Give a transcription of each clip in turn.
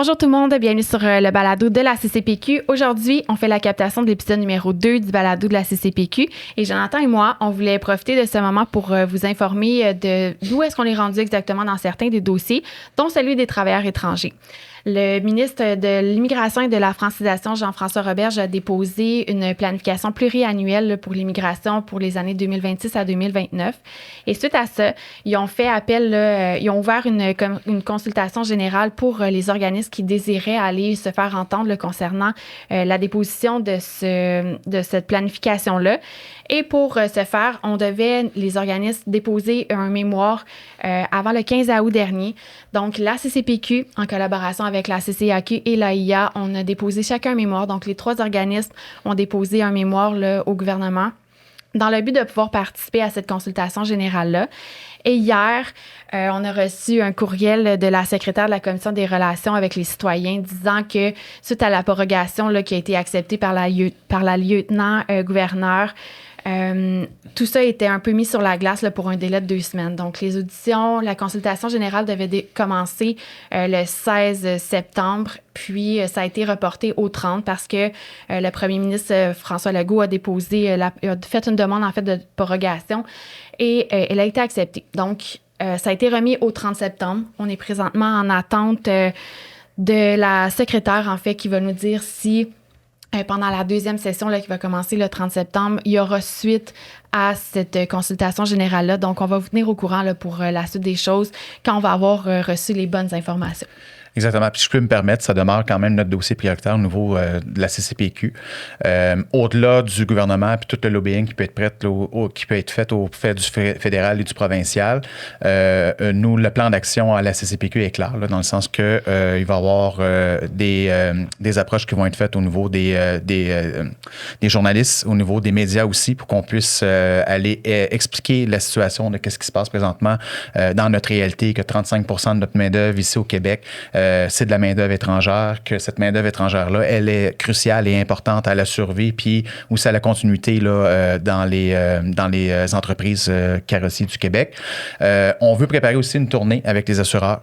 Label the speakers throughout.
Speaker 1: Bonjour tout le monde, bienvenue sur le balado de la CCPQ. Aujourd'hui, on fait la captation de l'épisode numéro 2 du balado de la CCPQ. Et Jonathan et moi, on voulait profiter de ce moment pour vous informer de d'où est-ce qu'on est rendu exactement dans certains des dossiers, dont celui des travailleurs étrangers. Le ministre de l'Immigration et de la Francisation, Jean-François Roberge, a déposé une planification pluriannuelle pour l'immigration pour les années 2026 à 2029. Et suite à ça, ils ont fait appel, ils ont ouvert une consultation générale pour les organismes qui désiraient aller se faire entendre concernant la déposition de cette planification-là. Et pour ce faire, les organismes, déposer un mémoire avant le 15 août dernier. Donc, la CCPQ, en collaboration avec la CCAQ et l'AIA, on a déposé chacun un mémoire. Donc, les 3 organismes ont déposé un mémoire là, au gouvernement dans le but de pouvoir participer à cette consultation générale-là. Et hier, on a reçu un courriel de la secrétaire de la Commission des relations avec les citoyens disant que suite à la prorogation là, qui a été acceptée par la lieutenant-gouverneur, tout ça était un peu mis sur la glace là, pour un délai de 2 semaines. Donc, les auditions, la consultation générale devait commencer le 16 septembre, puis ça a été reporté au 30 parce que le premier ministre François Legault a fait une demande en fait de prorogation et elle a été acceptée. Donc, ça a été remis au 30 septembre. On est présentement en attente de la secrétaire, en fait, qui va nous dire si pendant la 2e session là, qui va commencer le 30 septembre, il y aura suite à cette consultation générale-là. Donc, on va vous tenir au courant là, pour la suite des choses quand on va avoir reçu les bonnes informations.
Speaker 2: Exactement. Puis, je peux me permettre, ça demeure quand même notre dossier prioritaire au niveau de la CCPQ. Au-delà du gouvernement puis tout le lobbying qui peut être fait au fait du fédéral et du provincial, nous, le plan d'action à la CCPQ est clair, là, dans le sens que il va y avoir des approches qui vont être faites au niveau des journalistes, au niveau des médias aussi, pour qu'on puisse aller expliquer la situation de qu'est-ce qui se passe présentement dans notre réalité, que 35% de notre main-d'œuvre ici au Québec, c'est de la main-d'œuvre étrangère, que cette main-d'œuvre étrangère-là, elle est cruciale et importante à la survie, puis aussi à la continuité là, dans les entreprises carrossiers du Québec. On veut préparer aussi une tournée avec les assureurs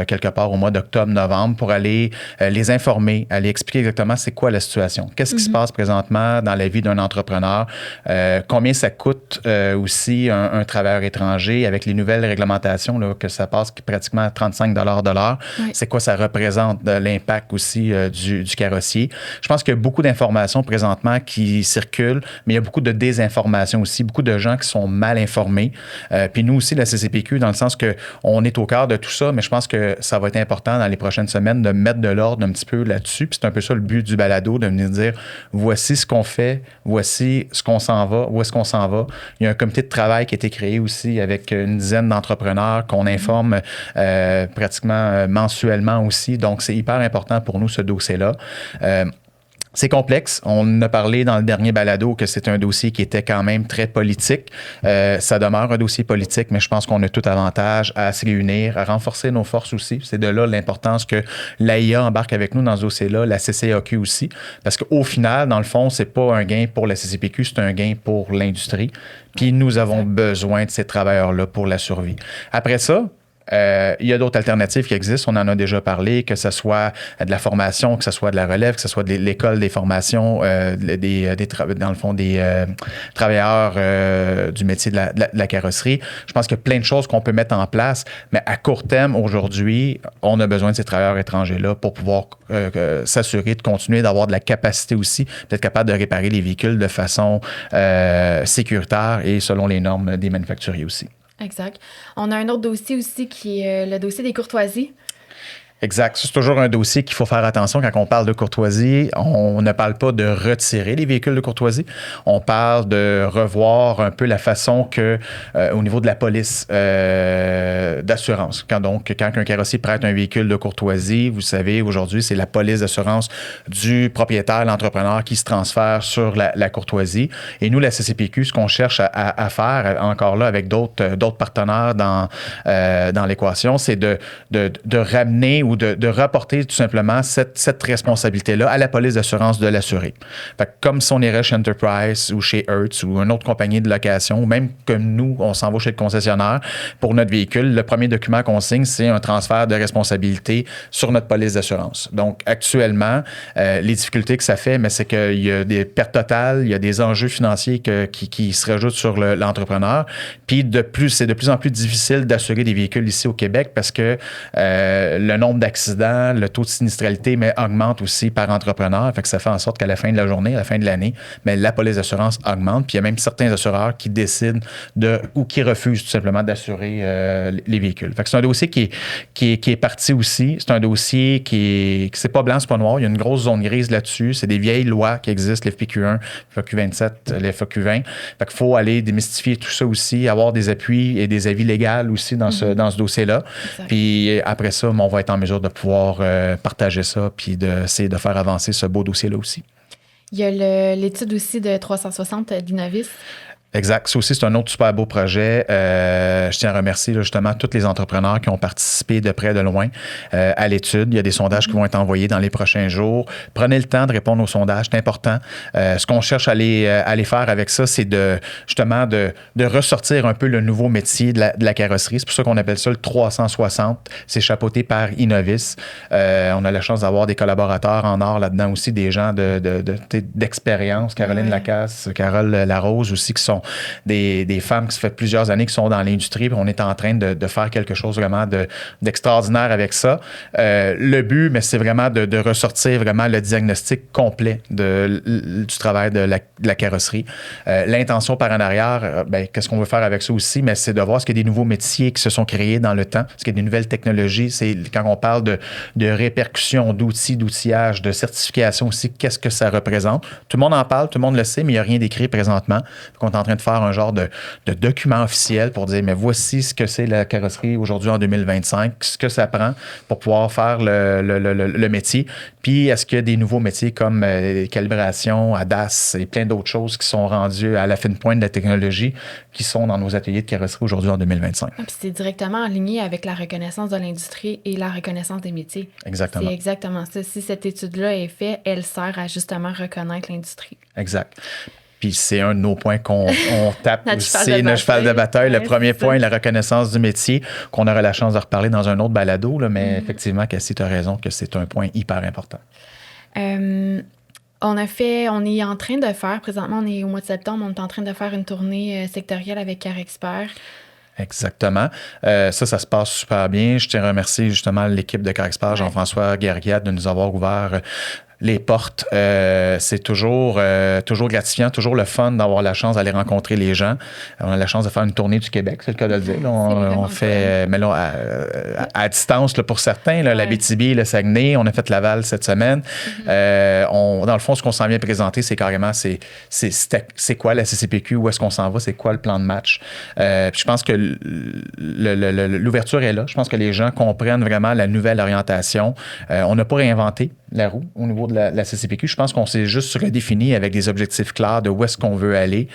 Speaker 2: quelque part au mois d'octobre-novembre pour aller les informer, aller expliquer exactement c'est quoi la situation, qu'est-ce qui se passe présentement dans la vie d'un entrepreneur, combien ça coûte aussi un travailleur étranger avec les nouvelles réglementations là, que ça passe pratiquement à 35 $ de l'heure. Oui. C'est quoi ça représente l'impact aussi du carrossier. Je pense qu'il y a beaucoup d'informations présentement qui circulent, mais il y a beaucoup de désinformations aussi, beaucoup de gens qui sont mal informés. Puis nous aussi, la CCPQ, dans le sens qu'on est au cœur de tout ça, mais je pense que ça va être important dans les prochaines semaines de mettre de l'ordre un petit peu là-dessus. Puis c'est un peu ça le but du balado, de venir dire, voici ce qu'on fait, voici ce qu'on s'en va, où est-ce qu'on s'en va. Il y a un comité de travail qui a été créé aussi avec une dizaine d'entrepreneurs qu'on informe pratiquement mensuellement aussi. Donc, c'est hyper important pour nous, ce dossier-là. C'est complexe. On a parlé dans le dernier balado que c'est un dossier qui était quand même très politique. Ça demeure un dossier politique, mais je pense qu'on a tout avantage à se réunir, à renforcer nos forces aussi. C'est de là l'importance que l'AIA embarque avec nous dans ce dossier-là, la CCAQ aussi. Parce qu'au final, dans le fond, c'est pas un gain pour la CCPQ, c'est un gain pour l'industrie. Puis nous avons besoin de ces travailleurs-là pour la survie. Après ça, il y a d'autres alternatives qui existent. On en a déjà parlé, que ce soit de la formation, que ce soit de la relève, que ce soit de l'école des formations, dans le fond, des travailleurs du métier de la carrosserie. Je pense qu'il y a plein de choses qu'on peut mettre en place, mais à court terme, aujourd'hui, on a besoin de ces travailleurs étrangers-là pour pouvoir s'assurer de continuer d'avoir de la capacité aussi, d'être capable de réparer les véhicules de façon sécuritaire et selon les normes des manufacturiers aussi.
Speaker 1: Exact. On a un autre dossier aussi qui est le dossier des courtoisies.
Speaker 2: Exact. C'est toujours un dossier qu'il faut faire attention quand on parle de courtoisie. On ne parle pas de retirer les véhicules de courtoisie. On parle de revoir un peu la façon que, au niveau de la police d'assurance. Quand un carrossier prête un véhicule de courtoisie, vous savez, aujourd'hui, c'est la police d'assurance du propriétaire, l'entrepreneur qui se transfère sur la courtoisie. Et nous, la CCPQ, ce qu'on cherche à faire, encore là, avec d'autres partenaires dans l'équation, c'est de ramener ou de rapporter tout simplement cette responsabilité-là à la police d'assurance de l'assuré. Fait que comme si on irait chez Enterprise ou chez Hertz ou une autre compagnie de location, ou même comme nous, on s'en va chez le concessionnaire pour notre véhicule, le premier document qu'on signe, c'est un transfert de responsabilité sur notre police d'assurance. Donc, actuellement, les difficultés que ça fait, mais c'est qu'il y a des pertes totales, il y a des enjeux financiers qui se rajoutent sur l'entrepreneur. Puis, c'est de plus en plus difficile d'assurer des véhicules ici au Québec parce que le nombre d'accidents, le taux de sinistralité, mais augmente aussi par entrepreneur. Fait que ça fait en sorte qu'à la fin de la journée, à la fin de l'année, mais la police d'assurance augmente. Puis, il y a même certains assureurs qui décident ou qui refusent tout simplement d'assurer les véhicules. Fait que c'est un dossier qui est parti aussi. C'est un dossier c'est pas blanc, c'est pas noir. Il y a une grosse zone grise là-dessus. C'est des vieilles lois qui existent, l'FPQ1, l'FPQ27, l'FPQ20. Fait qu'il faut aller démystifier tout ça aussi, avoir des appuis et des avis légaux aussi dans ce dossier-là. Exact. Puis après ça, on va être en mesure de pouvoir partager ça puis d'essayer de faire avancer ce beau dossier-là aussi.
Speaker 1: Il y a l'étude aussi de 360 d'Innovis.
Speaker 2: Exact. Ça aussi, c'est un autre super beau projet. Je tiens à remercier justement tous les entrepreneurs qui ont participé de près de loin à l'étude. Il y a des sondages qui vont être envoyés dans les prochains jours. Prenez le temps de répondre aux sondages, c'est important. Ce qu'on cherche à aller faire avec ça, c'est de ressortir un peu le nouveau métier de la carrosserie. C'est pour ça qu'on appelle ça le 360. C'est chapeauté par Innovis. On a la chance d'avoir des collaborateurs en or là-dedans aussi, des gens d'expérience. Caroline Lacasse, Carole Larose aussi, qui sont des femmes qui ça fait plusieurs années qui sont dans l'industrie, puis on est en train de faire quelque chose vraiment d'extraordinaire avec ça. Le but, mais c'est vraiment de ressortir vraiment le diagnostic complet du travail de la carrosserie. L'intention par en arrière, qu'est-ce qu'on veut faire avec ça aussi, mais c'est de voir ce qu'il y a des nouveaux métiers qui se sont créés dans le temps, ce qu'il y a des nouvelles technologies. C'est quand on parle de répercussions, d'outils, d'outillage, de certification aussi, qu'est-ce que ça représente. Tout le monde en parle, tout le monde le sait, mais il n'y a rien d'écrit présentement. Donc, on est en train de faire un genre de document officiel pour dire, mais voici ce que c'est la carrosserie aujourd'hui en 2025, ce que ça prend pour pouvoir faire le métier. Puis, est-ce qu'il y a des nouveaux métiers comme calibration, ADAS et plein d'autres choses qui sont rendus à la fine pointe de la technologie qui sont dans nos ateliers de carrosserie aujourd'hui en 2025.
Speaker 1: Puis c'est directement aligné avec la reconnaissance de l'industrie et la reconnaissance des métiers.
Speaker 2: Exactement.
Speaker 1: C'est exactement ça. Si cette étude-là est faite, elle sert à justement reconnaître l'industrie.
Speaker 2: Exact. Puis c'est un de nos points qu'on tape aussi, notre cheval de bataille. Le premier point, la reconnaissance du métier, qu'on aura la chance de reparler dans un autre balado, là, mais effectivement, Cassie, tu as raison que c'est un point hyper important.
Speaker 1: On est en train de faire, présentement, on est au mois de septembre, on est en train de faire une tournée sectorielle avec CarExpert.
Speaker 2: Exactement. Ça se passe super bien. Je tiens à remercier justement l'équipe de CarExpert, Jean-François Guerriade, de nous avoir ouvert les portes. C'est toujours gratifiant, toujours le fun d'avoir la chance d'aller rencontrer les gens. On a la chance de faire une tournée du Québec, c'est le cas de le dire. Là, on fait, mais là, à distance là, pour certains, là, l'Abitibi, le Saguenay, on a fait Laval cette semaine. Dans le fond, ce qu'on s'en vient présenter, c'est carrément c'est quoi la CCPQ, où est-ce qu'on s'en va, c'est quoi le plan de match. Puis je pense que l'ouverture est là. Je pense que les gens comprennent vraiment la nouvelle orientation. On n'a pas réinventé la roue au niveau de la CCPQ. Je pense qu'on s'est juste redéfini avec des objectifs clairs de où est-ce qu'on veut aller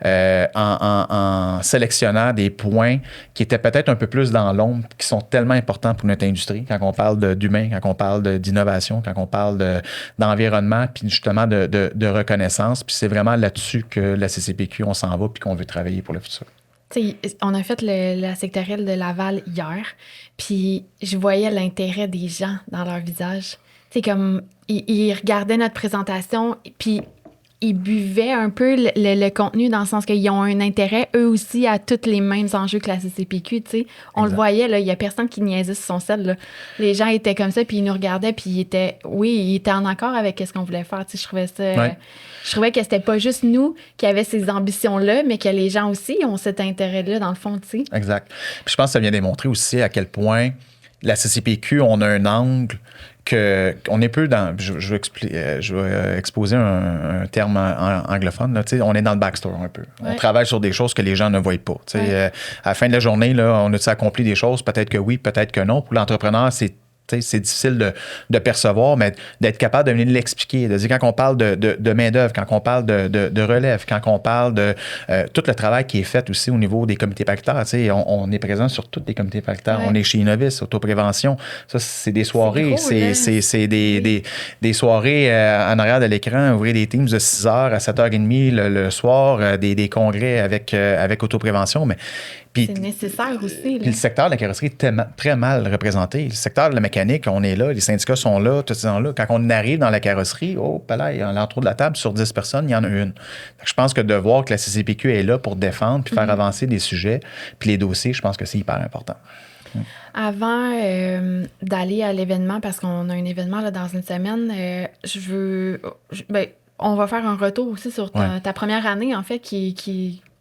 Speaker 2: en sélectionnant des points qui étaient peut-être un peu plus dans l'ombre, qui sont tellement importants pour notre industrie, quand on parle d'humain, quand on parle d'innovation, quand on parle d'environnement, puis justement de reconnaissance. Puis c'est vraiment là-dessus que la CCPQ, on s'en va puis qu'on veut travailler pour le futur.
Speaker 1: T'sais, on a fait la sectorielle de Laval hier, puis je voyais l'intérêt des gens dans leur visage. C'est comme, ils regardaient notre présentation, puis ils buvaient un peu le contenu dans le sens qu'ils ont un intérêt, eux aussi, à tous les mêmes enjeux que la CCPQ, tu sais. On le voyait, là, il n'y a personne qui niaisait sur son sel, là. Les gens étaient comme ça, puis ils nous regardaient, puis ils étaient en accord avec ce qu'on voulait faire, tu sais. Je trouvais ça... Je trouvais que c'était pas juste nous qui avions ces ambitions-là, mais que les gens aussi ont cet intérêt-là, dans le fond, tu sais.
Speaker 2: Exact. Puis je pense que ça vient démontrer aussi à quel point la CCPQ, on a un angle qu'on est peu dans... Je vais exposer un terme anglophone. Là, on est dans le backstore un peu. On travaille sur des choses que les gens ne voient pas. À la fin de la journée, là, on a-tu accompli des choses? Peut-être que oui, peut-être que non. Pour l'entrepreneur, c'est c'est difficile de percevoir, mais d'être capable de venir l'expliquer. De dire quand on parle de main-d'œuvre, quand on parle de relève, quand on parle de tout le travail qui est fait aussi au niveau des comités paritaires. On est présent sur tous les comités paritaires. On est chez Innovis, autoprévention. Ça, c'est des soirées. C'est des soirées en arrière de l'écran, ouvrir des teams de 6h à 7h30 le soir, des congrès avec autoprévention. Mais
Speaker 1: c'est nécessaire aussi.
Speaker 2: Puis le secteur de la carrosserie est très mal représenté. Le secteur de la mécanique, on est là, les syndicats sont là, tout ça là. Quand on arrive dans la carrosserie, à l'entour de la table, sur 10 personnes, il y en a une. Je pense que de voir que la CCPQ est là pour défendre puis faire avancer des sujets, puis les dossiers, je pense que c'est hyper important.
Speaker 1: Avant d'aller à l'événement, parce qu'on a un événement là, dans une semaine, on va faire un retour aussi sur ta première année, en fait,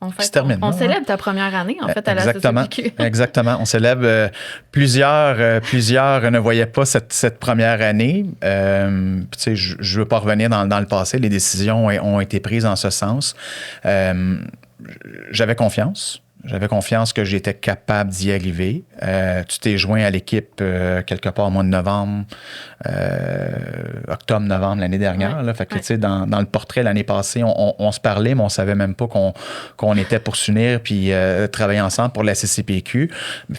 Speaker 1: on célèbre ta première année, en fait, à la CCPQ.
Speaker 2: Exactement. On célèbre plusieurs ne voyaient pas cette première année. Je ne veux pas revenir dans le passé. Les décisions ont été prises en ce sens. J'avais confiance. J'avais confiance que j'étais capable d'y arriver. Tu t'es joint à l'équipe quelque part au mois de novembre, octobre-novembre l'année dernière. Là. Fait que, tu sais, dans le portrait l'année passée, on se parlait, mais on ne savait même pas qu'on était pour s'unir puis travailler ensemble pour la CCPQ.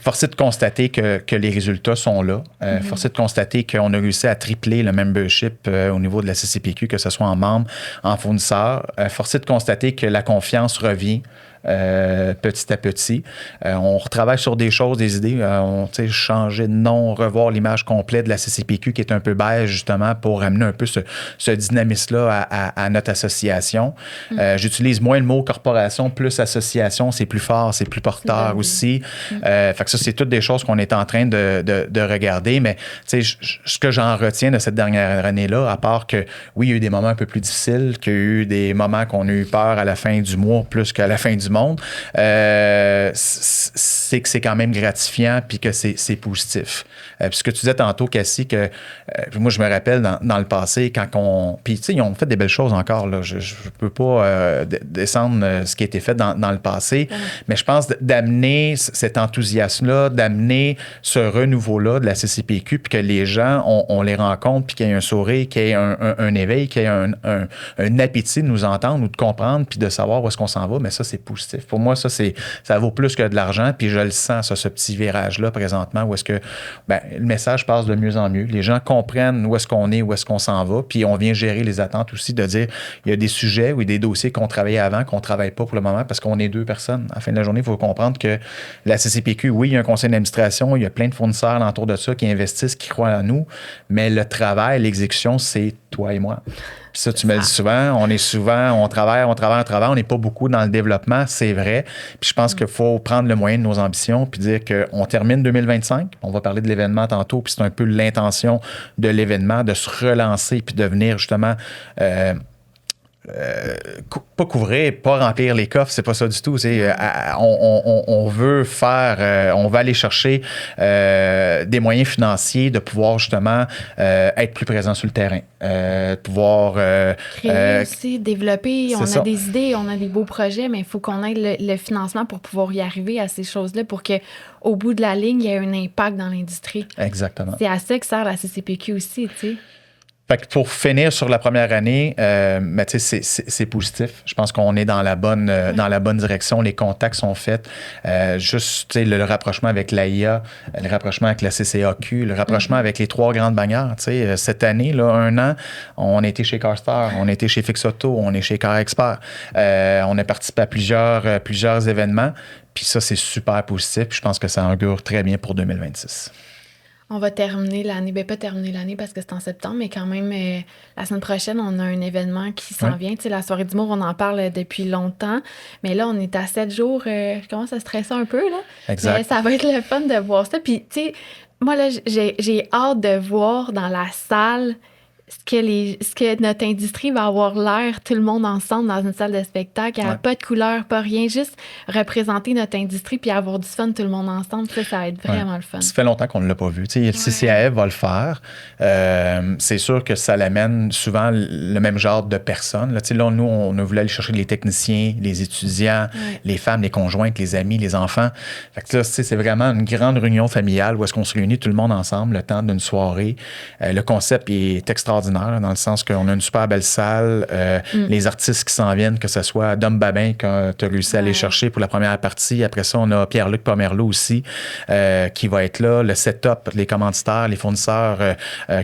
Speaker 2: Force est de constater que les résultats sont là. Force est de constater qu'on a réussi à tripler le membership au niveau de la CCPQ, que ce soit en membres, en fournisseurs. Force est de constater que la confiance revient. Petit à petit. On retravaille sur des choses, des idées. On changer de nom, revoir l'image complète de la CCPQ qui est un peu beige, justement, pour amener un peu ce dynamisme-là à notre association. J'utilise moins le mot corporation, plus association, c'est plus fort, c'est plus porteur aussi. Fait que ça, c'est toutes des choses qu'on est en train de regarder. Mais ce que j'en retiens de cette dernière année-là, à part que, oui, il y a eu des moments un peu plus difficiles, qu'il y a eu des moments qu'on a eu peur à la fin du mois plus qu'à la fin du monde, c'est que c'est quand même gratifiant puis que c'est positif. Puis ce que tu disais tantôt, Cassie, que moi, je me rappelle dans le passé, quand on... Puis, tu sais, ils ont fait des belles choses encore, là. Je peux pas descendre ce qui a été fait dans le passé, mais je pense d'amener cet enthousiasme-là, d'amener ce renouveau-là de la CCPQ, puis que les gens, on les rencontre, puis qu'il y ait un sourire, qu'il y ait un éveil, qu'il y ait un appétit de nous entendre ou de comprendre, puis de savoir où est-ce qu'on s'en va, mais ça, c'est positif. Pour moi, ça vaut plus que de l'argent, puis je le sens, ce petit virage-là, présentement, où est-ce que le message passe de mieux en mieux. Les gens comprennent où est-ce qu'on est, où est-ce qu'on s'en va, puis on vient gérer les attentes aussi, de dire, il y a des sujets ou des dossiers qu'on travaillait avant, qu'on ne travaille pas pour le moment, parce qu'on est 2 personnes. À la fin de la journée, il faut comprendre que la CCPQ, oui, il y a un conseil d'administration, il y a plein de fournisseurs alentour de ça qui investissent, qui croient en nous, mais le travail, l'exécution, c'est toi et moi. Puis ça, tu me le dis souvent, on travaille, on n'est pas beaucoup dans le développement, c'est vrai. Puis je pense qu'il faut prendre le moyen de nos ambitions puis dire qu'on termine 2025. On va parler de l'événement tantôt, puis c'est un peu l'intention de l'événement, de se relancer puis de venir justement... pas couvrir, pas remplir les coffres, c'est pas ça du tout. On veut on va aller chercher des moyens financiers de pouvoir justement être plus présent sur le terrain, pouvoir
Speaker 1: créer aussi, développer. On a des idées, on a des beaux projets, mais il faut qu'on ait le financement pour pouvoir y arriver à ces choses-là, pour que au bout de la ligne, il y ait un impact dans l'industrie.
Speaker 2: Exactement.
Speaker 1: C'est à ça que sert la CCPQ aussi, tu sais.
Speaker 2: Fait que pour finir sur la première année, c'est positif. Je pense qu'on est dans la bonne direction. Les contacts sont faits. Juste le rapprochement avec l'AIA, le rapprochement avec la CCAQ, le rapprochement avec les 3 grandes bannières. Cette année, là, 1 an, on a été chez CarStar, on a été chez Fixauto, on est chez CarExpert. On a participé à plusieurs événements. Puis ça, c'est super positif. Je pense que ça augure très bien pour 2026.
Speaker 1: On va terminer l'année. Pas terminer l'année parce que c'est en septembre, mais quand même, la semaine prochaine, on a un événement qui s'en vient. Tu sais, la soirée d'humour, on en parle depuis longtemps. Mais là, on est à 7 jours. Je commence à stresser un peu, là.
Speaker 2: Exact.
Speaker 1: Mais ça va être le fun de voir ça. Puis, tu sais, moi, là, j'ai hâte de voir dans la salle ce que notre industrie va avoir l'air, tout le monde ensemble dans une salle de spectacle, pas de couleur, pas rien, juste représenter notre industrie puis avoir du fun tout le monde ensemble, ça va être vraiment le fun.
Speaker 2: Ça fait longtemps qu'on ne l'a pas vu. Le CCAF va le faire. C'est sûr que ça l'amène souvent le même genre de personnes. Là, nous, on a voulu aller chercher les techniciens, les étudiants, les femmes, les conjointes, les amis, les enfants. Fait que là, c'est vraiment une grande réunion familiale où est-ce qu'on se réunit tout le monde ensemble le temps d'une soirée. Le concept est extraordinaire dans le sens qu'on a une super belle salle. Les artistes qui s'en viennent, que ce soit Dom Babin que tu as réussi à aller chercher pour la première partie. Après ça, on a Pierre-Luc Pomerleau aussi qui va être là. Le setup, les commanditaires, les fournisseurs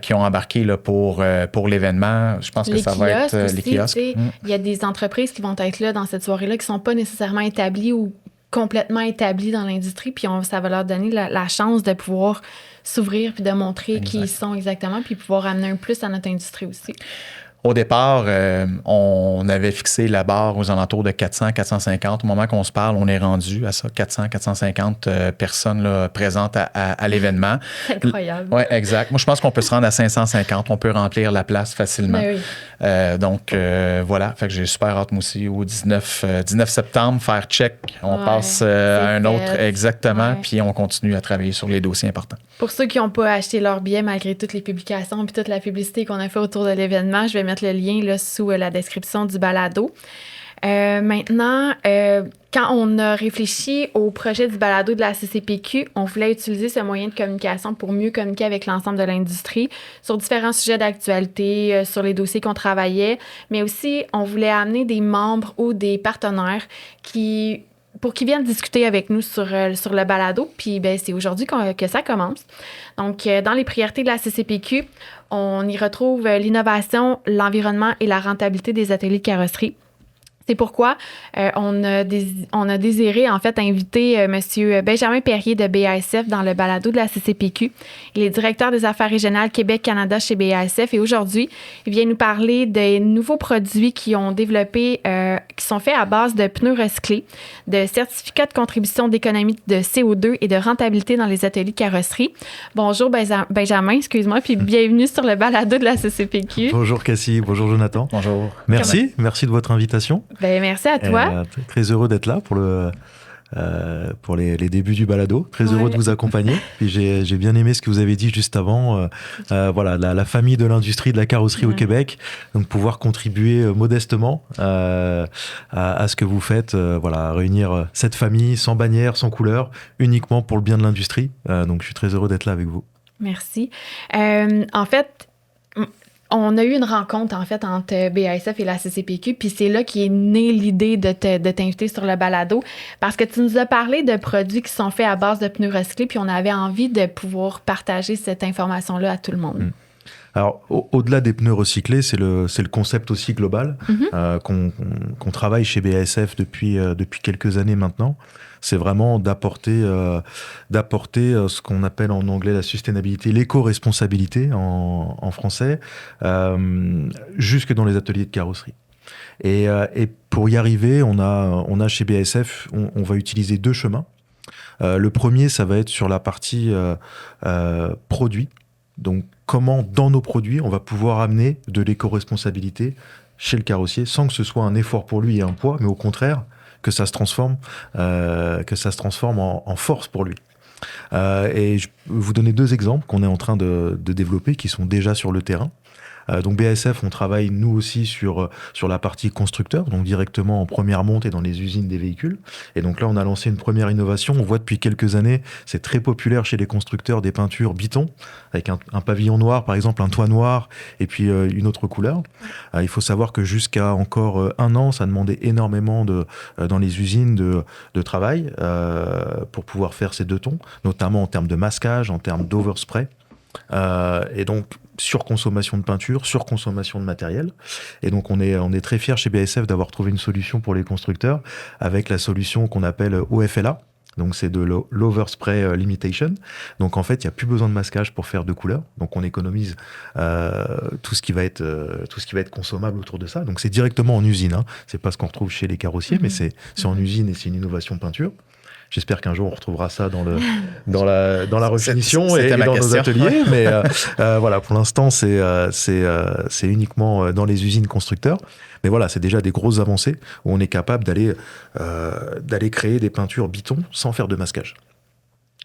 Speaker 2: qui ont embarqué là, pour l'événement. Je pense que ça va être les kiosques.
Speaker 1: Il y a des entreprises qui vont être là dans cette soirée-là qui ne sont pas nécessairement établies ou complètement établies dans l'industrie, puis ça va leur donner la chance de pouvoir s'ouvrir puis de montrer qui ils sont exactement, puis pouvoir amener un plus à notre industrie aussi.
Speaker 2: Au départ, on avait fixé la barre aux alentours de 400, 450. Au moment qu'on se parle, on est rendu à ça, 400, 450 personnes là, présentes à l'événement.
Speaker 1: C'est incroyable.
Speaker 2: Oui, exact. Moi, je pense qu'on peut se rendre à 550. On peut remplir la place facilement.
Speaker 1: Ben oui.
Speaker 2: Donc, voilà. Fait que j'ai super hâte, moi aussi, au 19 septembre, faire check. On passe à un autre, exactement, puis on continue à travailler sur les dossiers importants.
Speaker 1: Pour ceux qui n'ont pas acheté leur billet, malgré toutes les publications et toute la publicité qu'on a fait autour de l'événement, je vais mettre le lien là, sous la description du balado. Maintenant, quand on a réfléchi au projet du balado de la CCPQ, on voulait utiliser ce moyen de communication pour mieux communiquer avec l'ensemble de l'industrie sur différents sujets d'actualité, sur les dossiers qu'on travaillait, mais aussi on voulait amener des membres ou des partenaires pour qu'ils viennent discuter avec nous sur le balado. Puis c'est aujourd'hui que ça commence. Donc, dans les priorités de la CCPQ, on y retrouve l'innovation, l'environnement et la rentabilité des ateliers de carrosserie. C'est pourquoi on a désiré, en fait, inviter M. Benjamin Perrier de BASF dans le balado de la CCPQ. Il est directeur des affaires régionales Québec-Canada chez BASF et aujourd'hui, il vient nous parler des nouveaux produits qu'ils ont développés, qui sont faits à base de pneus recyclés, de certificats de contribution d'économie de CO2 et de rentabilité dans les ateliers de carrosserie. Bonjour Benjamin, excuse-moi, puis bienvenue sur le balado de la CCPQ.
Speaker 3: Bonjour Cassie, bonjour Jonathan.
Speaker 2: Bonjour.
Speaker 3: Merci de votre invitation.
Speaker 1: Merci à toi.
Speaker 3: Très heureux d'être là pour les débuts du balado. Très heureux de vous accompagner. Puis j'ai bien aimé ce que vous avez dit juste avant. Voilà, la famille de l'industrie de la carrosserie au Québec. Donc pouvoir contribuer modestement à ce que vous faites. Voilà, réunir cette famille sans bannière, sans couleur, uniquement pour le bien de l'industrie. Donc je suis très heureux d'être là avec vous.
Speaker 1: Merci. En fait, on a eu une rencontre, en fait, entre BASF et la CCPQ, puis c'est là qu'est née l'idée de t'inviter sur le balado, parce que tu nous as parlé de produits qui sont faits à base de pneus recyclés, puis on avait envie de pouvoir partager cette information-là à tout le monde.
Speaker 3: Alors, au-delà des pneus recyclés, c'est le concept aussi global qu'on travaille chez BASF depuis quelques années maintenant. C'est vraiment d'apporter ce qu'on appelle en anglais la sustainabilité, l'éco-responsabilité en français, jusque dans les ateliers de carrosserie. Et pour y arriver, on a chez BASF, on va utiliser deux chemins. Le premier, ça va être sur la partie produit. Donc, comment dans nos produits, on va pouvoir amener de l'éco-responsabilité chez le carrossier sans que ce soit un effort pour lui et un poids, mais au contraire, que ça se transforme en force pour lui. Et je vais vous donner deux exemples qu'on est en train de développer, qui sont déjà sur le terrain. Donc BASF, on travaille nous aussi sur la partie constructeur, donc directement en première monte et dans les usines des véhicules. Et donc là, on a lancé une première innovation. On voit depuis quelques années, c'est très populaire chez les constructeurs, des peintures Biton, avec un pavillon noir, par exemple, un toit noir, et puis une autre couleur. Il faut savoir que jusqu'à encore un an, ça demandait énormément dans les usines de travail pour pouvoir faire ces deux tons, notamment en termes de masquage, en termes d'overspray. Et donc surconsommation de peinture, surconsommation de matériel. Et donc on est très fiers chez BASF d'avoir trouvé une solution pour les constructeurs avec la solution qu'on appelle OFLA. Donc c'est de l'Overspray Limitation. Donc en fait, il n'y a plus besoin de masquage pour faire de couleurs. Donc on économise tout ce qui va être consommable autour de ça. Donc c'est directement en usine. C'est pas ce qu'on retrouve chez les carrossiers, mais c'est en usine et c'est une innovation peinture. J'espère qu'un jour on retrouvera ça dans la refinition et
Speaker 2: ma
Speaker 3: dans
Speaker 2: question.
Speaker 3: nos ateliers. Mais voilà, pour l'instant, c'est uniquement dans les usines constructeurs. Mais voilà, c'est déjà des grosses avancées où on est capable d'aller créer des peintures Biton sans faire de masquage.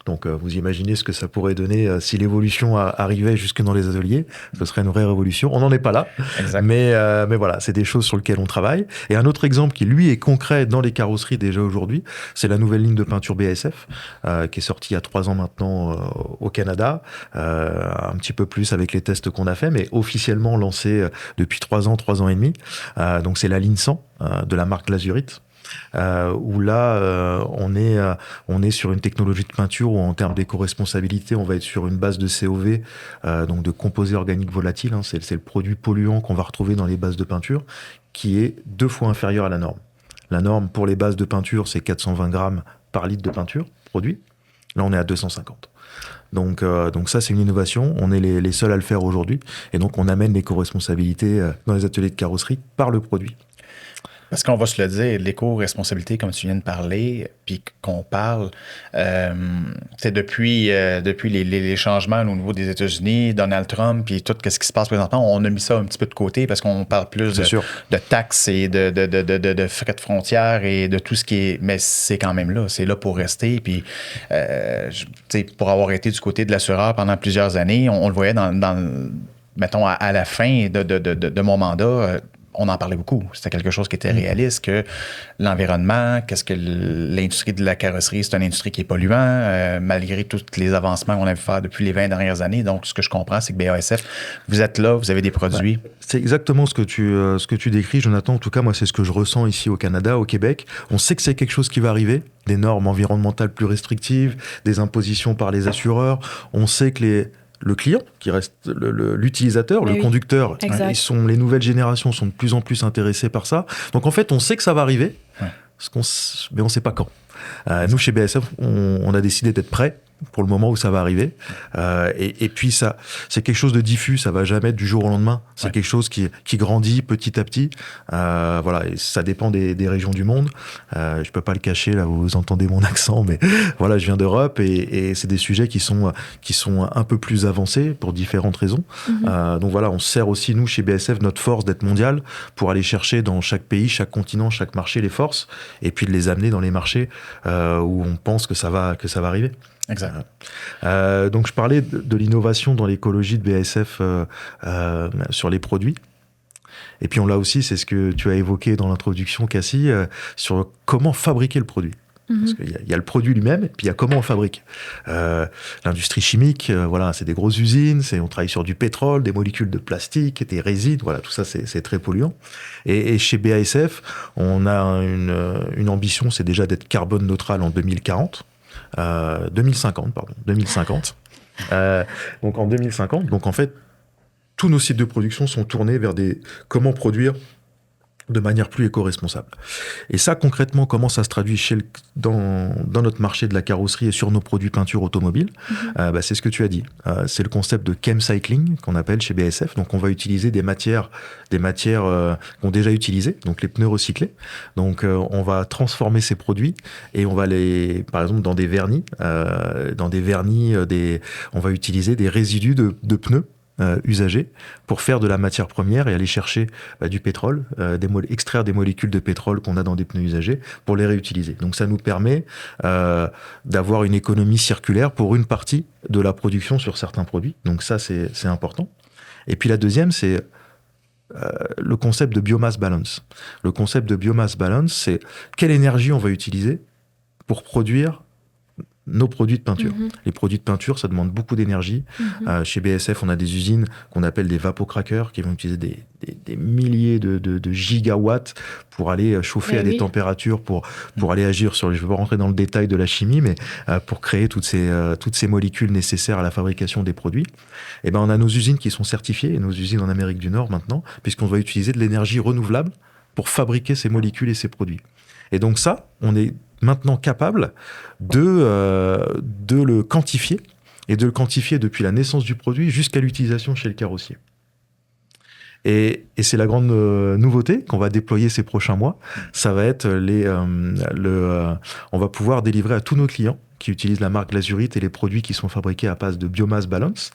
Speaker 3: Donc, vous imaginez ce que ça pourrait donner si l'évolution arrivait jusque dans les ateliers. Ce serait une vraie révolution. On n'en est pas là.
Speaker 2: Exact.
Speaker 3: Mais voilà, c'est des choses sur lesquelles on travaille. Et un autre exemple qui, lui, est concret dans les carrosseries déjà aujourd'hui, c'est la nouvelle ligne de peinture BASF, qui est sortie il y a 3 ans maintenant au Canada. Un petit peu plus avec les tests qu'on a fait, mais officiellement lancée depuis 3 ans et demi. Donc, c'est la ligne 100 de la marque Glazurite. Où là, on est sur une technologie de peinture où en termes d'éco-responsabilité, on va être sur une base de COV, donc de composés organiques volatiles. Hein, c'est le produit polluant qu'on va retrouver dans les bases de peinture, qui est 2 fois inférieur à la norme. La norme pour les bases de peinture, c'est 420 grammes par litre de peinture produit. Là, on est à 250. Donc ça, c'est une innovation. On est les seuls à le faire aujourd'hui. Et donc, on amène l'éco-responsabilité dans les ateliers de carrosserie par le produit.
Speaker 2: Parce qu'on va se le dire, l'éco-responsabilité, comme tu viens de parler, puis qu'on parle, c'est depuis les changements au niveau des États-Unis, Donald Trump, puis tout ce qui se passe présentement, on a mis ça un petit peu de côté parce qu'on parle plus de taxes et de frais de frontières et de tout ce qui est... Mais c'est quand même là, c'est là pour rester. Puis, pour avoir été du côté de l'assureur pendant plusieurs années, on le voyait mettons, à la fin de mon mandat, on en parlait beaucoup. C'était quelque chose qui était réaliste, que l'environnement, qu'est-ce que l'industrie de la carrosserie, c'est une industrie qui est polluante, malgré tous les avancements qu'on a pu faire depuis les 20 dernières années. Donc, ce que je comprends, c'est que BASF, vous êtes là, vous avez des produits.
Speaker 3: Ouais, c'est exactement ce que tu décris, Jonathan. En tout cas, moi, c'est ce que je ressens ici au Canada, au Québec. On sait que c'est quelque chose qui va arriver, des normes environnementales plus restrictives, des impositions par les assureurs. On sait que le client, qui reste l'utilisateur, le conducteur, les nouvelles générations sont de plus en plus intéressées par ça. Donc en fait, on sait que ça va arriver, mais on ne sait pas quand. Nous, chez BASF, on a décidé d'être prêts pour le moment où ça va arriver. Et puis, ça, c'est quelque chose de diffus, ça ne va jamais être du jour au lendemain. C'est quelque chose qui grandit petit à petit. Voilà, et ça dépend des régions du monde. Je ne peux pas le cacher, là, vous entendez mon accent, mais voilà, je viens d'Europe et c'est des sujets qui sont un peu plus avancés pour différentes raisons. Donc voilà, on sert aussi, nous, chez BASF, notre force d'être mondial pour aller chercher dans chaque pays, chaque continent, chaque marché les forces et puis de les amener dans les marchés où on pense que ça va arriver.
Speaker 2: Exact.
Speaker 3: Donc je parlais de l'innovation dans l'écologie de BASF sur les produits. Et puis on l'a aussi, c'est ce que tu as évoqué dans l'introduction, Cassie, sur comment fabriquer le produit. Parce qu'il y a le produit lui-même, et puis il y a comment on le fabrique. L'industrie chimique, voilà, c'est des grosses usines, on travaille sur du pétrole, des molécules de plastique, des résines, voilà, tout ça c'est très polluant. Et chez BASF, on a une ambition, c'est déjà d'être carbone neutral en 2050. 2050. Donc en 2050, donc en fait, tous nos sites de production sont tournés vers comment produire de manière plus éco-responsable. Et ça, concrètement, comment ça se traduit dans notre marché de la carrosserie et sur nos produits peinture automobile, c'est ce que tu as dit. C'est le concept de chemcycling qu'on appelle chez BASF. Donc, on va utiliser des matières qu'on déjà utilisées, donc les pneus recyclés. Donc, on va transformer ces produits et on va par exemple, dans des vernis, on va utiliser des résidus de pneus usagés pour faire de la matière première et aller chercher du pétrole, extraire des molécules de pétrole qu'on a dans des pneus usagés pour les réutiliser. Donc ça nous permet d'avoir une économie circulaire pour une partie de la production sur certains produits. Donc ça, c'est important. Et puis la deuxième, c'est le concept de biomass balance. Le concept de biomass balance, c'est quelle énergie on va utiliser pour produire nos produits de peinture. Les produits de peinture, ça demande beaucoup d'énergie. Chez BASF, on a des usines qu'on appelle des vapocrackers qui vont utiliser des milliers de gigawatts pour aller chauffer à des températures, pour aller agir sur... Je ne vais pas rentrer dans le détail de la chimie, mais pour créer toutes ces molécules nécessaires à la fabrication des produits. Et ben, on a nos usines qui sont certifiées, et nos usines en Amérique du Nord maintenant, puisqu'on va utiliser de l'énergie renouvelable pour fabriquer ces molécules et ces produits. Et donc ça, on est maintenant capable de le quantifier, et de le quantifier depuis la naissance du produit jusqu'à l'utilisation chez le carrossier. Et c'est la grande nouveauté qu'on va déployer ces prochains mois. Ça va être on va pouvoir délivrer à tous nos clients qui utilisent la marque Glazurite et les produits qui sont fabriqués à base de biomasse balance.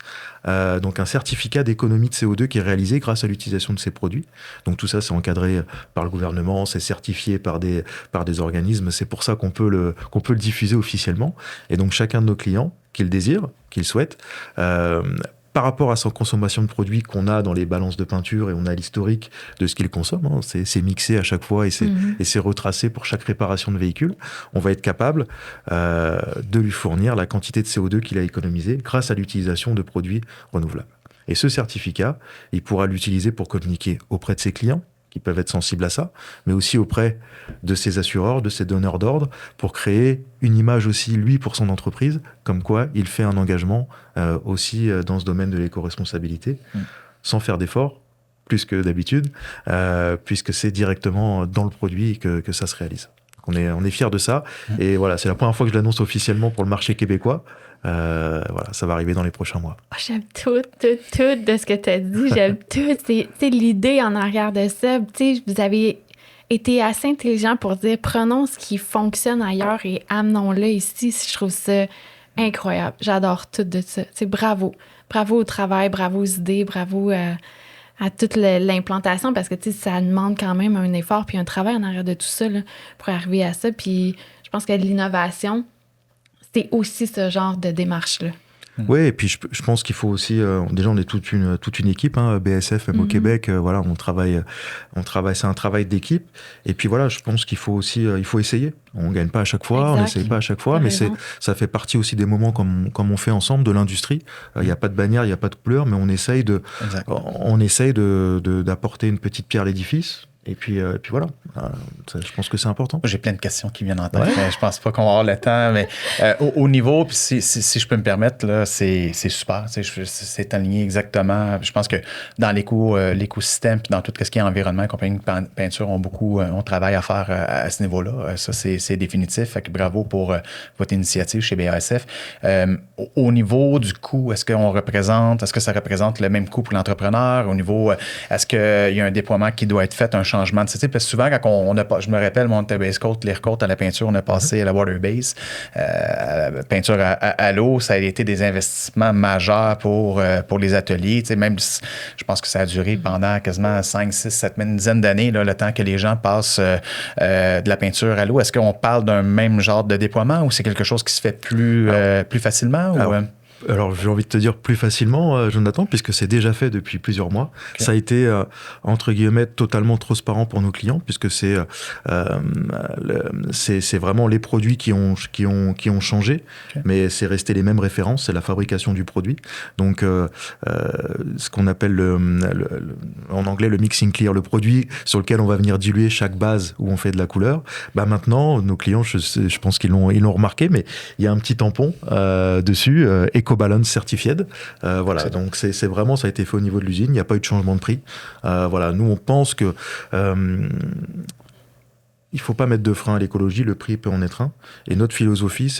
Speaker 3: Donc un certificat d'économie de CO2 qui est réalisé grâce à l'utilisation de ces produits. Donc tout ça, c'est encadré par le gouvernement, c'est certifié par des organismes. C'est pour ça qu'on peut le diffuser officiellement. Et donc chacun de nos clients, qui le désire, qui le souhaite, par rapport à sa consommation de produits qu'on a dans les balances de peinture, et on a l'historique de ce qu'il consomme, hein, c'est mixé à chaque fois et c'est retracé pour chaque réparation de véhicule, on va être capable de lui fournir la quantité de CO2 qu'il a économisé grâce à l'utilisation de produits renouvelables. Et ce certificat, il pourra l'utiliser pour communiquer auprès de ses clients, qui peuvent être sensibles à ça, mais aussi auprès de ses assureurs, de ses donneurs d'ordre, pour créer une image aussi, lui, pour son entreprise, comme quoi il fait un engagement aussi dans ce domaine de l'éco-responsabilité, sans faire d'efforts, plus que d'habitude, puisque c'est directement dans le produit que ça se réalise. Donc on est fiers de ça, et voilà, c'est la première fois que je l'annonce officiellement pour le marché québécois. Voilà, ça va arriver dans les prochains mois.
Speaker 1: Oh, j'aime tout de ce que tu as dit. J'aime tout. C'est l'idée en arrière de ça. Tu sais, vous avez été assez intelligent pour dire prenons ce qui fonctionne ailleurs et amenons-le ici. Je trouve ça incroyable. J'adore tout de ça. C'est bravo. Bravo au travail, bravo aux idées, bravo à toute l'implantation parce que tu sais, ça demande quand même un effort puis un travail en arrière de tout ça là, pour arriver à ça. Puis je pense que l'innovation, c'est aussi ce genre de démarche-là.
Speaker 3: Oui, et puis je pense qu'il faut aussi... déjà, on est toute une équipe, hein, BSF, même au Québec. Voilà, on travaille, c'est un travail d'équipe. Et puis voilà, je pense qu'il faut aussi il faut essayer. On ne gagne pas à chaque fois, on n'essaye pas à chaque fois, mais ça fait partie aussi des moments comme on fait ensemble de l'industrie. Il n'y a pas de bannière, il n'y a pas de couleur, mais on essaye d'apporter une petite pierre à l'édifice. Et puis voilà, je pense que c'est important.
Speaker 2: J'ai plein de questions qui viennent en tête. Ouais. Je pense pas qu'on va avoir le temps, mais au niveau, puis si je peux me permettre, là, c'est super. C'est aligné exactement. Je pense que dans l'écosystème, puis dans tout ce qui est environnement, compagnie de peinture on travaille à faire à ce niveau-là. Ça, c'est définitif. Fait que bravo pour votre initiative chez BASF. Au niveau du coût, est-ce que ça représente le même coût pour l'entrepreneur? Au niveau, est-ce qu'il y a un déploiement qui doit être fait, un changement de site? Parce que souvent, quand je me rappelle, mon base coat, l'air coat à la peinture, on a passé à la water base, peinture à l'eau, ça a été des investissements majeurs pour les ateliers. Même, je pense que ça a duré pendant quasiment 5, 6, 7, une dizaine d'années, là, le temps que les gens passent de la peinture à l'eau. Est-ce qu'on parle d'un même genre de déploiement ou c'est quelque chose qui se fait plus facilement?
Speaker 3: Alors, j'ai envie de te dire plus facilement, Jonathan, puisque c'est déjà fait depuis plusieurs mois. Okay. Ça a été, entre guillemets, totalement transparent pour nos clients, puisque c'est vraiment les produits qui ont changé, mais c'est resté les mêmes références, c'est la fabrication du produit. Donc, ce qu'on appelle en anglais le mixing clear, le produit sur lequel on va venir diluer chaque base où on fait de la couleur. Bah maintenant, nos clients, je pense qu'ils l'ont remarqué, mais il y a un petit tampon dessus, EcoBalance Certified. Voilà, donc c'est vraiment, ça a été fait au niveau de l'usine, il n'y a pas eu de changement de prix. Voilà, nous on pense que il ne faut pas mettre de frein à l'écologie, le prix peut en être un. Et notre philosophie,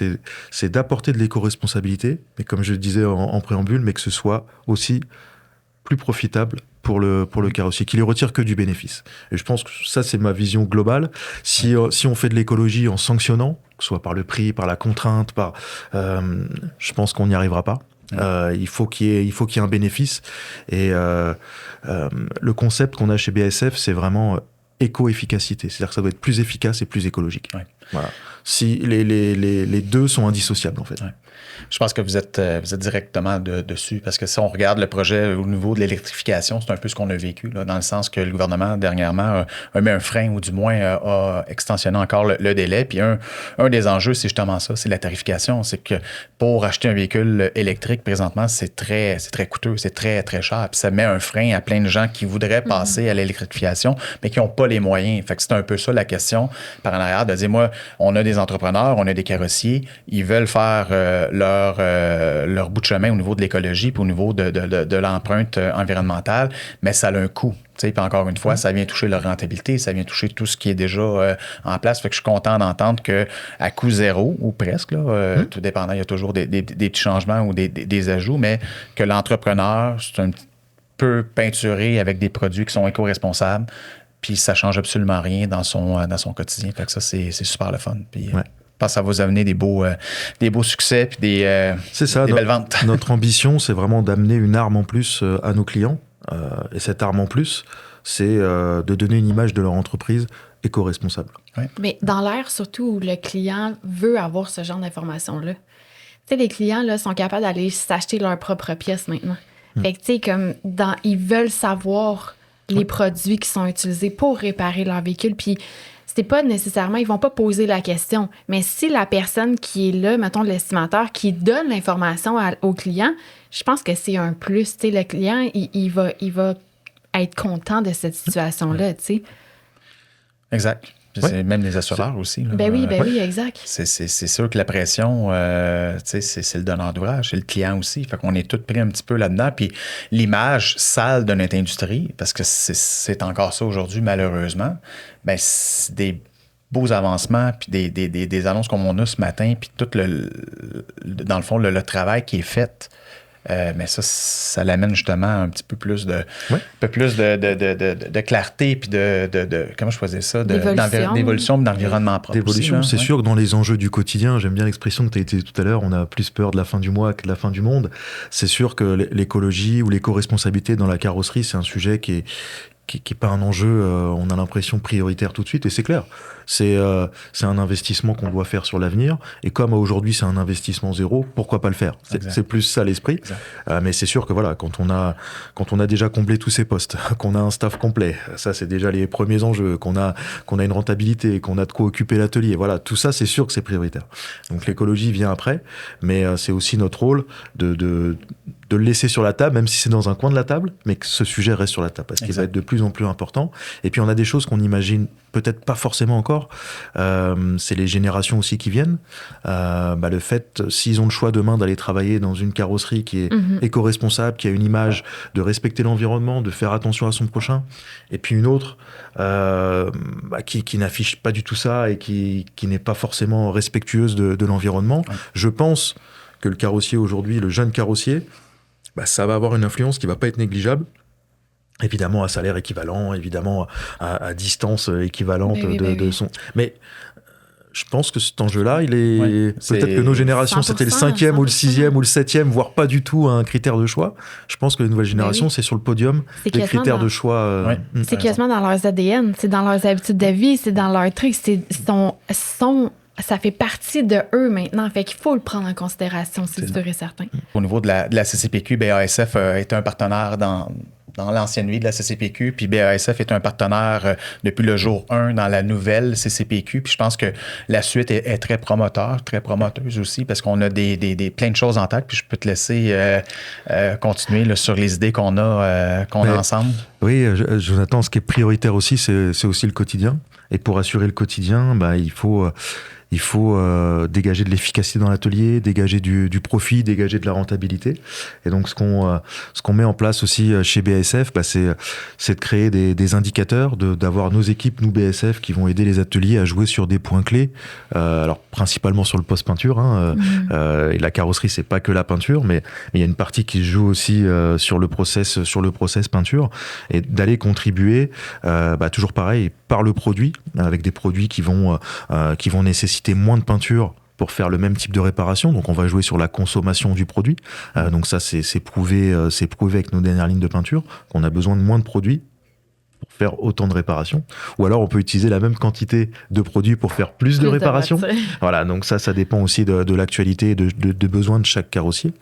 Speaker 3: c'est d'apporter de l'éco-responsabilité, mais comme je le disais en préambule, mais que ce soit aussi plus profitable pour le carrossier, qui ne retire que du bénéfice. Et je pense que ça, c'est ma vision globale. Si on fait de l'écologie en sanctionnant, que ce soit par le prix, par la contrainte, je pense qu'on n'y arrivera pas. Il faut qu'il y ait un bénéfice. Et le concept qu'on a chez BASF, c'est vraiment éco-efficacité. C'est-à-dire que ça doit être plus efficace et plus écologique. Ouais. Voilà. Si les deux sont indissociables, en fait. Ouais.
Speaker 2: Je pense que vous êtes directement dessus, parce que si on regarde le projet au niveau de l'électrification, c'est un peu ce qu'on a vécu, là, dans le sens que le gouvernement, dernièrement, a mis un frein, ou du moins a extensionné encore le délai. Puis un des enjeux, c'est justement ça, c'est la tarification. C'est que pour acheter un véhicule électrique, présentement, c'est très coûteux, c'est très, très cher. Puis ça met un frein à plein de gens qui voudraient passer à l'électrification, mais qui n'ont pas les moyens. Fait que c'est un peu ça la question par en arrière, de dire, moi, on a des entrepreneurs, on a des carrossiers, ils veulent faire leur bout de chemin au niveau de l'écologie puis au niveau de l'empreinte environnementale, mais ça a un coût. Puis encore une fois, ça vient toucher leur rentabilité, ça vient toucher tout ce qui est déjà en place. Fait que je suis content d'entendre qu'à coût zéro, ou presque, là, tout dépendant, il y a toujours des petits changements ou des ajouts, mais que l'entrepreneur, c'est peut peinturer avec des produits qui sont éco-responsables, puis ça change absolument rien dans son quotidien. Fait que ça, c'est super le fun. Puis, je pense que ça va vous amener des beaux succès puis des belles ventes.
Speaker 3: Notre ambition, c'est vraiment d'amener une arme en plus à nos clients. Et cette arme en plus, c'est de donner une image de leur entreprise éco-responsable.
Speaker 2: Ouais.
Speaker 1: Mais dans l'ère, surtout, où le client veut avoir ce genre d'informations-là. Tu sais, les clients là, sont capables d'aller s'acheter leurs propres pièces maintenant. Fait que, tu sais, ils veulent savoir les produits qui sont utilisés pour réparer leur véhicule. Puis, c'est pas nécessairement, ils vont pas poser la question. Mais si la personne qui est là, mettons l'estimateur, qui donne l'information au client, je pense que c'est un plus. Tu sais, le client, il va être content de cette situation-là, tu sais.
Speaker 2: Exact. C'est même les assureurs aussi. Là.
Speaker 1: Ben oui, exact.
Speaker 2: C'est sûr que la pression, c'est le donneur d'ouvrage, c'est le client aussi. Fait qu'on est tous pris un petit peu là-dedans. Puis l'image sale de notre industrie, parce que c'est encore ça aujourd'hui, malheureusement, ben c'est des beaux avancements, puis des annonces comme on a ce matin, puis tout dans le fond, le travail qui est fait. Mais ça l'amène justement un petit peu plus de clarté puis de comment je faisais ça, d'évolution, d'environnement propre.
Speaker 3: D'évolution, c'est sûr que dans les enjeux du quotidien, j'aime bien l'expression que tu as utilisée tout à l'heure, on a plus peur de la fin du mois que de la fin du monde. C'est sûr que l'écologie ou l'éco-responsabilité dans la carrosserie, c'est un sujet qui est pas un enjeu, on a l'impression prioritaire tout de suite, et c'est clair. C'est un investissement qu'on doit faire sur l'avenir, et comme aujourd'hui c'est un investissement zéro, pourquoi pas le faire ? C'est plus ça l'esprit. Mais c'est sûr que voilà, quand on a déjà comblé tous ces postes, qu'on a un staff complet, ça c'est déjà les premiers enjeux, qu'on a une rentabilité, qu'on a de quoi occuper l'atelier, voilà, tout ça c'est sûr que c'est prioritaire. Donc l'écologie vient après, mais c'est aussi notre rôle de le laisser sur la table, même si c'est dans un coin de la table, mais que ce sujet reste sur la table, parce qu'il va être de plus en plus important. Et puis on a des choses qu'on imagine peut-être pas forcément encore, c'est les générations aussi qui viennent. Le fait, s'ils ont le choix demain d'aller travailler dans une carrosserie qui est éco-responsable, qui a une image de respecter l'environnement, de faire attention à son prochain, et puis une autre qui n'affiche pas du tout ça et qui n'est pas forcément respectueuse de l'environnement, je pense que le carrossier aujourd'hui, le jeune carrossier, ça va avoir une influence qui va pas être négligeable. Évidemment à salaire équivalent, évidemment à distance équivalente de son... Mais je pense que cet enjeu-là, il est... Peut-être que nos générations, c'était le 5e ou le 6e ou le 7e, voire pas du tout un critère de choix. Je pense que les nouvelles générations, c'est sur le podium des critères de choix.
Speaker 1: C'est quasiment dans leurs ADN, c'est dans leurs habitudes de vie, c'est dans leur truc, ça fait partie de eux maintenant. Fait qu'il faut le prendre en considération, c'est sûr et certain.
Speaker 2: Au niveau de la CCPQ, BASF est un partenaire dans l'ancienne vie de la CCPQ, puis BASF est un partenaire depuis le jour 1 dans la nouvelle CCPQ. Puis je pense que la suite est très promoteuse aussi, parce qu'on a plein de choses en tête. Puis je peux te laisser continuer là, sur les idées qu'on a ensemble.
Speaker 3: Oui, Jonathan, ce qui est prioritaire aussi, c'est aussi le quotidien. Et pour assurer le quotidien, il faut dégager de l'efficacité dans l'atelier, dégager du profit, dégager de la rentabilité. Et donc, ce qu'on met en place aussi chez BASF, c'est de créer des indicateurs, d'avoir nos équipes, nous BASF, qui vont aider les ateliers à jouer sur des points clés. Alors, principalement sur le post-peinture. Et la carrosserie, c'est pas que la peinture, mais il y a une partie qui se joue aussi sur le process peinture, et d'aller contribuer, toujours pareil, par le produit, avec des produits qui vont nécessiter moins de peinture pour faire le même type de réparation. Donc on va jouer sur la consommation du produit. Donc ça c'est prouvé avec nos dernières lignes de peinture qu'on a besoin de moins de produits pour faire autant de réparations. Ou alors on peut utiliser la même quantité de produits pour faire plus de réparations. Voilà, donc ça dépend aussi de l'actualité et de besoins de chaque carrossier.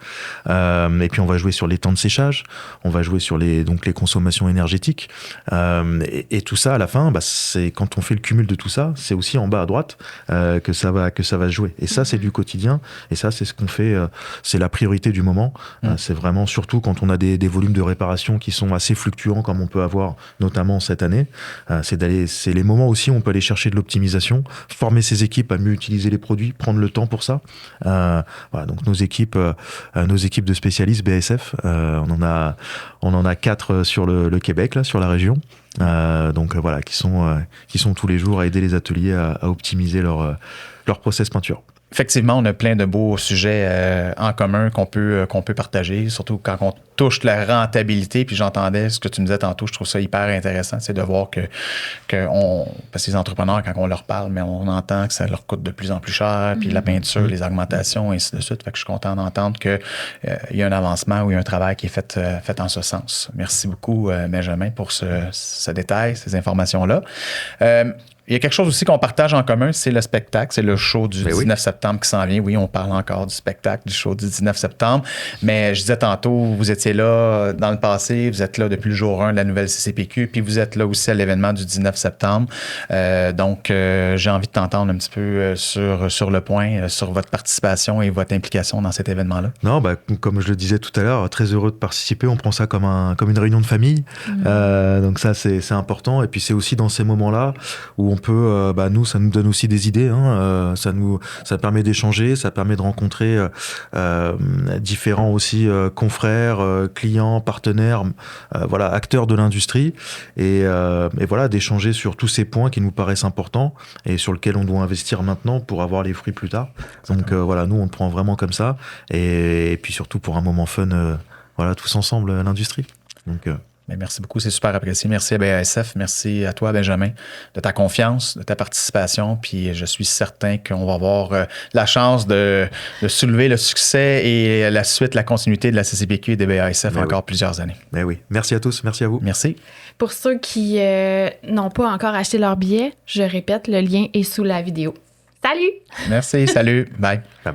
Speaker 3: Et puis on va jouer sur les temps de séchage, on va jouer sur les consommations énergétiques. Et tout ça à la fin, c'est quand on fait le cumul de tout ça, c'est aussi en bas à droite que ça va se jouer. Et ça c'est du quotidien, et ça c'est ce qu'on fait, c'est la priorité du moment. C'est vraiment, surtout quand on a des volumes de réparation qui sont assez fluctuants, comme on peut avoir notamment cette année, c'est les moments aussi où on peut aller chercher de l'optimisation, former ses équipes à mieux utiliser les produits, prendre le temps pour ça. Voilà, donc nos équipes de spécialistes BASF, on en a 4 sur le Québec, là, sur la région. Qui sont tous les jours à aider les ateliers à optimiser leur process peinture.
Speaker 2: Effectivement, on a plein de beaux sujets en commun qu'on peut partager, surtout quand on touche la rentabilité. Puis j'entendais ce que tu me disais tantôt, je trouve ça hyper intéressant, c'est de voir parce que les entrepreneurs, quand on leur parle, mais on entend que ça leur coûte de plus en plus cher, puis la peinture, les augmentations, et ainsi de suite. Fait que je suis content d'entendre qu'il y a un avancement ou il y a un travail qui est fait en ce sens. Merci beaucoup, Benjamin, pour ce détail, ces informations-là. Il y a quelque chose aussi qu'on partage en commun, c'est le spectacle, c'est le show du 19 septembre qui s'en vient. Oui, on parle encore du spectacle, du show du 19 septembre, mais je disais tantôt, vous étiez là dans le passé, vous êtes là depuis le jour 1 de la nouvelle CCPQ, puis vous êtes là aussi à l'événement du 19 septembre. Donc, j'ai envie de t'entendre un petit peu sur le point, sur votre participation et votre implication dans cet événement-là.
Speaker 3: Non, comme je le disais tout à l'heure, très heureux de participer. On prend ça comme une réunion de famille. Donc ça, c'est important. Et puis, c'est aussi dans ces moments-là où on peut, nous, ça nous donne aussi des idées. Ça permet d'échanger, ça permet de rencontrer différents aussi confrères, clients, partenaires, acteurs de l'industrie, et voilà, d'échanger sur tous ces points qui nous paraissent importants et sur lesquels on doit investir maintenant pour avoir les fruits plus tard. Donc nous, on le prend vraiment comme ça, et puis surtout pour un moment fun, tous ensemble, l'industrie. Donc
Speaker 2: merci beaucoup, c'est super apprécié. Merci à BASF, merci à toi, Benjamin, de ta confiance, de ta participation. Puis je suis certain qu'on va avoir la chance de soulever le succès et la suite, la continuité de la CCPQ et de BASF encore plusieurs années.
Speaker 3: Mais oui, merci à tous, merci à vous.
Speaker 2: Merci.
Speaker 1: Pour ceux qui n'ont pas encore acheté leur billet, je répète, le lien est sous la vidéo. Salut!
Speaker 2: Merci, salut, bye.
Speaker 3: Bye bye.